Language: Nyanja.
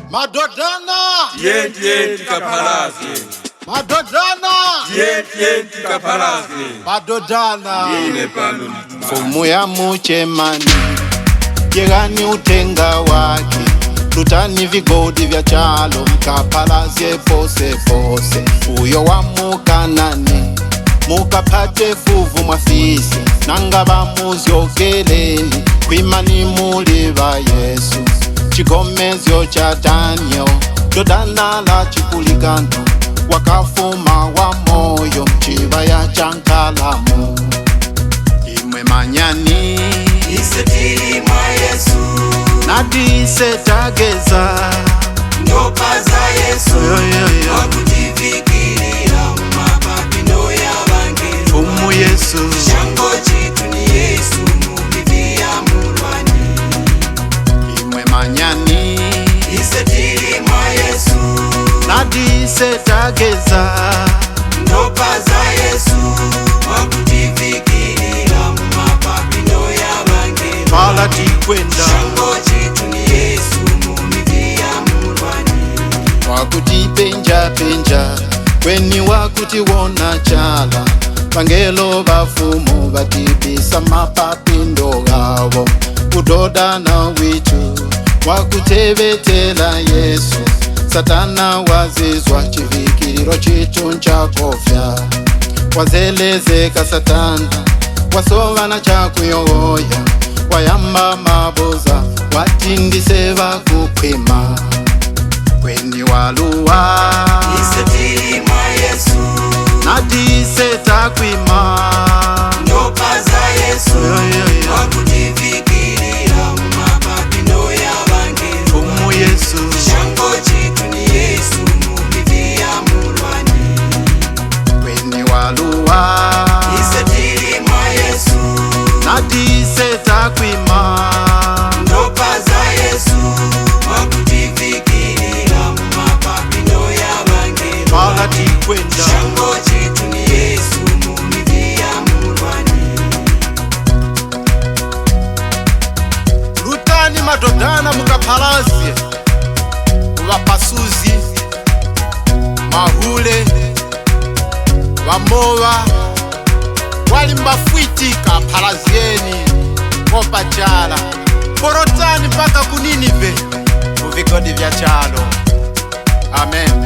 Madodana Yenti kapalazi Madodana Yenti kapalazi Madodana Ine panu Fumu ya muchemani Yegani utenga wake Lutani vigodi vya chalo Mkapalazie pose pose Uyo wa mukanani Mukapate fuvu mwafisi Nangaba muziokeleni Kwimani muliva Yesu Chigomezyo cha Daniel Dodana la chipuligano Wakafuma wa moyo Chibaya chankalamu Imwe manyani Isetiri mwa Yesu Nadise tageza Ndopaza Yesu Wakutivikirira mapapino ya bange Fumu Yesu Shango chitu ni Yesu Mubibia mulwani Imwe manyani Isetiri mwa Yesu Nadise tageza Ndopaza Yesu Wakutivikirira mapapino ya bange Pala tikwenda Shango chitu ni Yesu Mubibia mulwani Wakutipenja penja Kweni wakutiwona chala Bangelo bafumu batibisa mapapindo gabo Udodana witu Wakutebetela Yesu Satana wazizwa chivikiriro chitu nchakofya Wazelezeka Satana Wasovana chakuyoya Wayamba maboza Watindise vakukwima Kweni Waluwa Isetiri mwa Yesu Nadise takwima Ndopaza Yesu Wakutivikirira mapapino ya bange Fumu Yesu Shango chitu ni Yesu Mubibia mulwani Kweni Waluwa Isetiri mwa Yesu Nadise takwima Ndopaza Yesu Wakutivikirira mapapino ya bange Pala tikwenda Shango chitu ni Yesu Mubibia mulwani Lutani Madodana mukapalazie Wapasuzi Mahule Wamowa Wali mbafwiti kapalazieni Kopa chala Porotani mpaka kuninive Muvigodi vya chalo Amen.